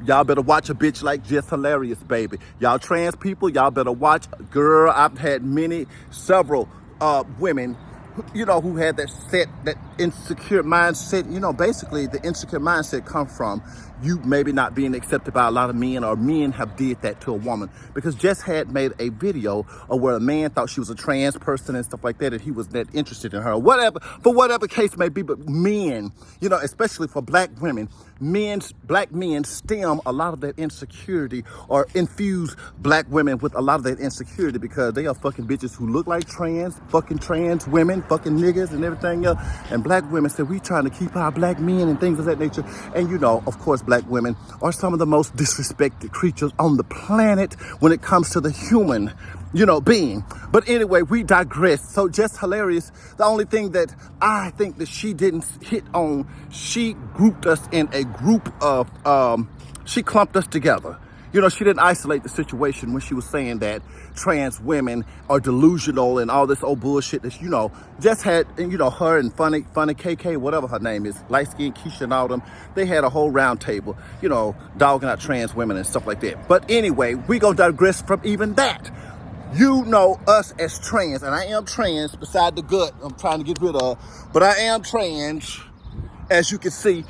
Y'all better watch a bitch like Jess Hilarious, baby. Y'all trans people, y'all better watch. Girl, I've had several women, who had that insecure mindset. Basically the insecure mindset comes from you maybe not being accepted by a lot of men, or men have did that to a woman. Because Jess had made a video of where a man thought she was a trans person and stuff like that, and he was not interested in her, or whatever, for whatever case may be. But men, especially for black women, black men stem a lot of that insecurity, or infuse black women with a lot of that insecurity, because they are fucking bitches who look like fucking trans women, fucking niggas and everything else. And black women said, we trying to keep our black men and things of that nature. And of course, black women are some of the most disrespected creatures on the planet when it comes to the human, being. But anyway, we digress. So Jess Hilarious, the only thing that I think that she didn't hit on, she grouped us in a group of, she clumped us together. She didn't isolate the situation when she was saying that trans women are delusional and all this old bullshit that, Jess had, and, her and funny KK, whatever her name is, light-skinned Keisha and all them, they had a whole round table, dogging out trans women and stuff like that. But anyway, we gonna digress from even that. Us as trans, and I am trans beside the gut I'm trying to get rid of, but I am trans, as you can see.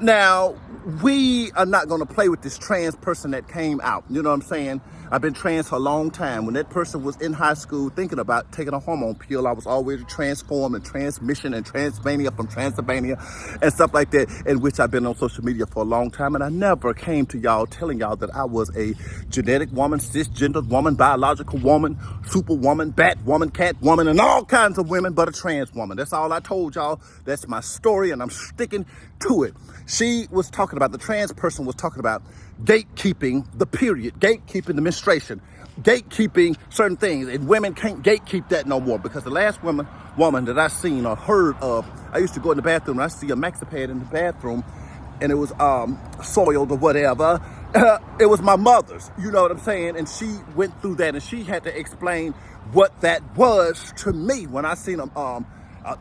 Now, we are not going to play with this trans person that came out. You know what I'm saying? I've been trans for a long time. When that person was in high school thinking about taking a hormone pill, I was always transformed and transmission and Transmania from Transylvania and stuff like that, in which I've been on social media for a long time. And I never came to y'all telling y'all that I was a genetic woman, cisgender woman, biological woman, superwoman, bat woman, cat woman, and all kinds of women, but a trans woman. That's all I told y'all. That's my story, and I'm sticking to it. She was talking about, the trans person was talking about gatekeeping the period, gatekeeping the menstruation, gatekeeping certain things, and women can't gatekeep that no more. Because the last woman that I seen or heard of, I used to go in the bathroom and I see a maxi pad in the bathroom, and it was soiled or whatever. It was my mother's, you know what I'm saying? And she went through that, and she had to explain what that was to me when I seen them.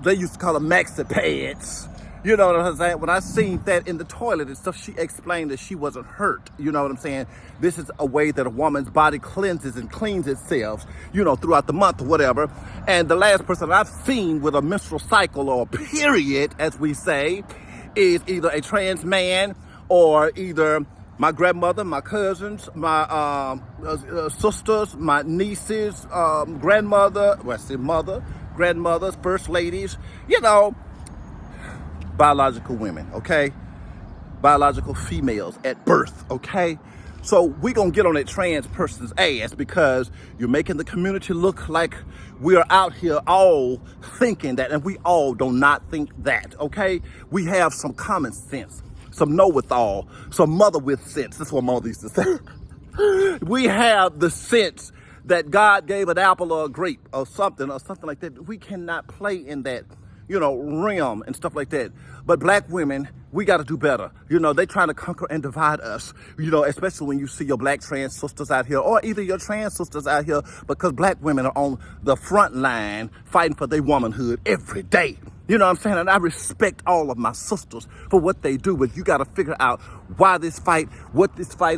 They used to call them maxi pads. You know what I'm saying? When I seen that in the toilet and stuff, she explained that she wasn't hurt. You know what I'm saying? This is a way that a woman's body cleanses and cleans itself, throughout the month or whatever. And the last person I've seen with a menstrual cycle, or a period, as we say, is either a trans man, or either my grandmother, my cousins, my sisters, my nieces, grandmother, grandmothers, first ladies, biological women, okay? Biological females at birth, okay? So we gonna get on that trans person's ass, because you're making the community look like we're out here all thinking that, and we all do not think that, okay? We have some common sense, some know-with-all, some mother with sense. That's what mother used to say. We have the sense that God gave an apple or a grape or something like that. We cannot play in that, realm and stuff like that. But black women, we got to do better. They trying to conquer and divide us, especially when you see your black trans sisters out here, or either your trans sisters out here, because black women are on the front line fighting for their womanhood every day. You know what I'm saying? And I respect all of my sisters for what they do, but you got to figure out what this fight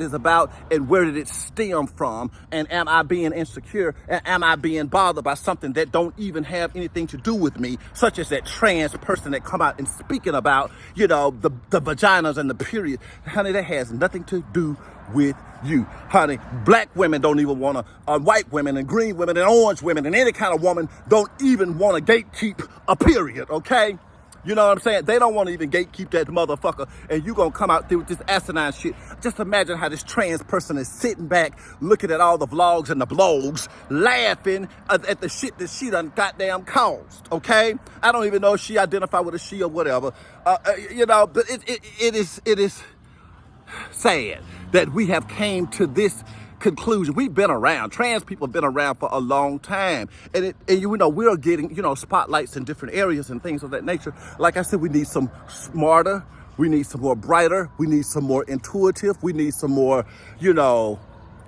is about, and where did it stem from, and am I being insecure, and am I being bothered by something that don't even have anything to do with me, such as that trans person that come out and speaking about, the vaginas and the period. Honey, that has nothing to do with you, honey. Black women don't even want to, white women and green women and orange women and any kind of woman don't even want to gatekeep a period, okay? You know what I'm saying? They don't want to even gatekeep that motherfucker, and you gonna come out there with this asinine shit. Just imagine how this trans person is sitting back, looking at all the vlogs and the blogs, laughing at the shit that she done goddamn caused, okay? I don't even know if she identified with a she or whatever, but it is sad that we have came to this conclusion. We've been around. Trans people have been around for a long time. And we're getting, spotlights in different areas and things of that nature. Like I said, we need some smarter. We need some more brighter. We need some more intuitive. We need some more,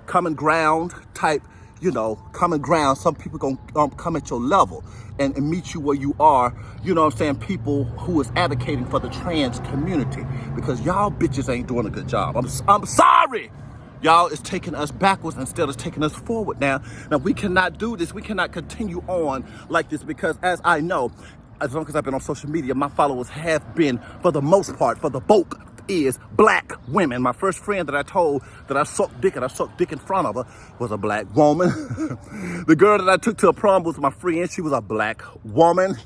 common ground type, common ground. Some people gonna come at your level and meet you where you are. You know what I'm saying? People who is advocating for the trans community, because y'all bitches ain't doing a good job. I'm sorry. Y'all is taking us backwards instead of taking us forward now. Now, we cannot do this. We cannot continue on like this, because as I know, as long as I've been on social media, my followers have been, for the most part, for the bulk, is black women. My first friend that I told that I sucked dick and I sucked dick in front of her was a black woman. The girl that I took to a prom was my friend. She was a black woman.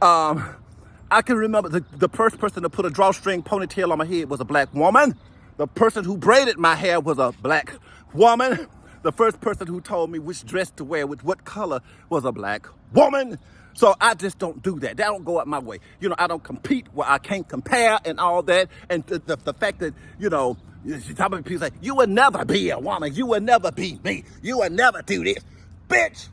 I can remember the first person to put a drawstring ponytail on my head was a black woman. The person who braided my hair was a black woman. The first person who told me which dress to wear with what color was a black woman. So I just don't do that. That don't go up my way. I don't compete where I can't compare and all that. And the fact that, people say, you will never be a woman. You will never be me. You will never do this. Bitch,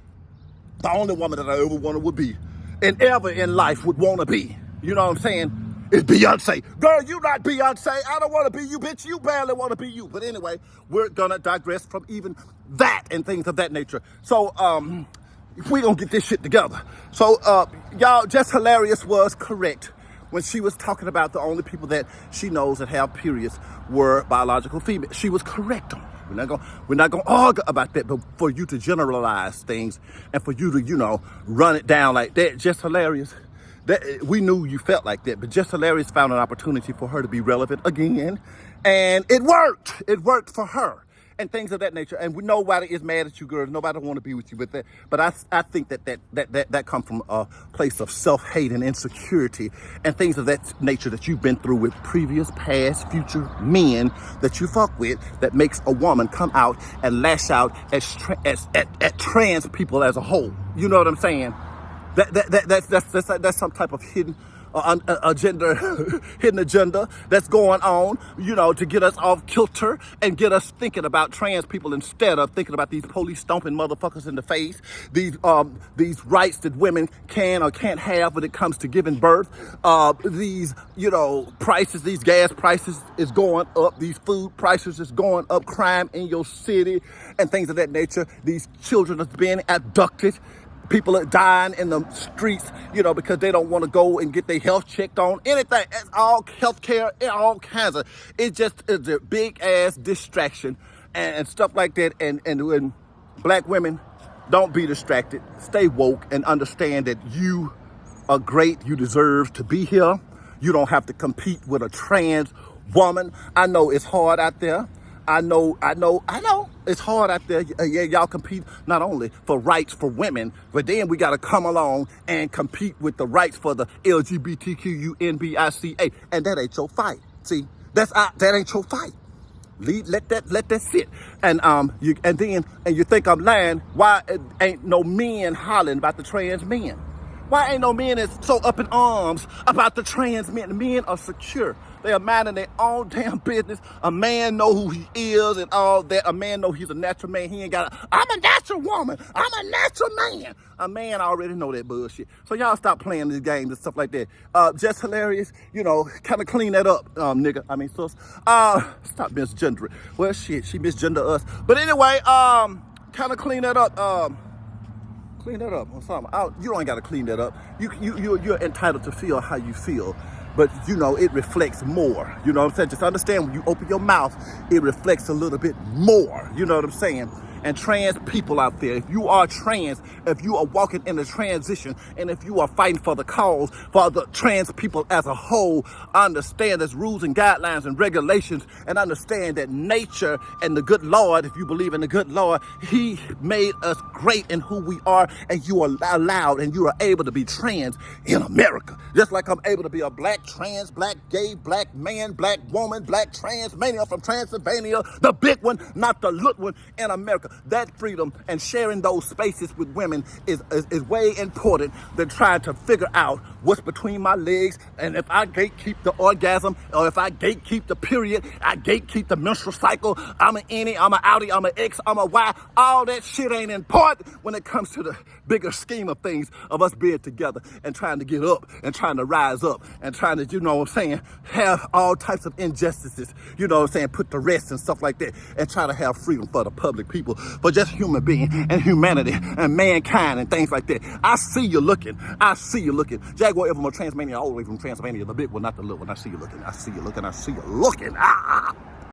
the only woman that I ever wanted would be and ever in life would want to be. You know what I'm saying? It's Beyonce. Girl, you not Beyonce. I don't want to be you, bitch. You barely want to be you. But anyway, we're going to digress from even that and things of that nature. So, we gonna get this shit together. So, y'all, Jess Hilarious was correct when she was talking about the only people that she knows that have periods were biological females. She was correct on. We're not gonna argue about that, but for you to generalize things and for you to, run it down like that, Jess Hilarious. That, we knew you felt like that, but Jess Hilarious found an opportunity for her to be relevant again, and it worked. It worked for her, and things of that nature. And we nobody is mad at you, girl. Nobody want to be with you with that. But I think that comes from a place of self-hate and insecurity and things of that nature that you've been through with previous, past, future men that you fuck with, that makes a woman come out and lash out at trans people as a whole. You know what I'm saying? That's some type of hidden hidden agenda that's going on, to get us off kilter and get us thinking about trans people instead of thinking about these police stomping motherfuckers in the face, these rights that women can or can't have when it comes to giving birth, these prices, these gas prices is going up, these food prices is going up, crime in your city and things of that nature, these children are being abducted. People are dying in the streets, because they don't want to go and get their health checked on. Anything. It's all healthcare, all kinds of. It just is a big ass distraction and stuff like that. And when black women, don't be distracted. Stay woke and understand that you are great. You deserve to be here. You don't have to compete with a trans woman. I know it's hard out there. I know. It's hard out there. Yeah, y'all compete not only for rights for women, but then we got to come along and compete with the rights for the LGBTQUNBICA, and that ain't your fight. See, that ain't your fight. Let that sit. And you think I'm lying? Why ain't no men hollering about the trans men? Why ain't no men that's so up in arms about the trans men? The men are secure. They are minding their own damn business. A man know who he is and all that. A man know he's a natural man. He ain't got I'm a natural woman. I'm a natural man. A man already know that bullshit. So y'all stop playing these games and stuff like that. Just hilarious. Kind of clean that up, nigga. I mean, sus. Stop misgendering. Well, shit, she misgender us. But anyway, kind of clean that up. Clean that up or something. You don't got to clean that up. You're entitled to feel how you feel. But, it reflects more. You know what I'm saying? Just understand when you open your mouth, it reflects a little bit more. You know what I'm saying? And trans people out there, if you are trans, if you are walking in a transition, and if you are fighting for the cause, for the trans people as a whole, understand there's rules and guidelines and regulations, and understand that nature and the good Lord, if you believe in the good Lord, he made us great in who we are, and you are allowed and you are able to be trans in America. Just like I'm able to be a black trans, black gay, black man, black woman, black trans mania from Transylvania, the big one, not the little one, in America. That freedom and sharing those spaces with women is way important than trying to figure out what's between my legs, and if I gatekeep the orgasm, or if I gatekeep the period, I gatekeep the menstrual cycle, I'm an innie, I'm an outie, I'm an X, I'm a Y. All that shit ain't important when it comes to the bigger scheme of things of us being together and trying to get up and trying to rise up and trying to, have all types of injustices, put to rest and stuff like that, and try to have freedom for the public people for just human being and humanity and mankind and things like that. I see you looking. I see you looking. Jaguar from a Transmania, all the way from Transylvania, the big one, not the little one. I see you looking. I see you looking. I see you looking. Ah!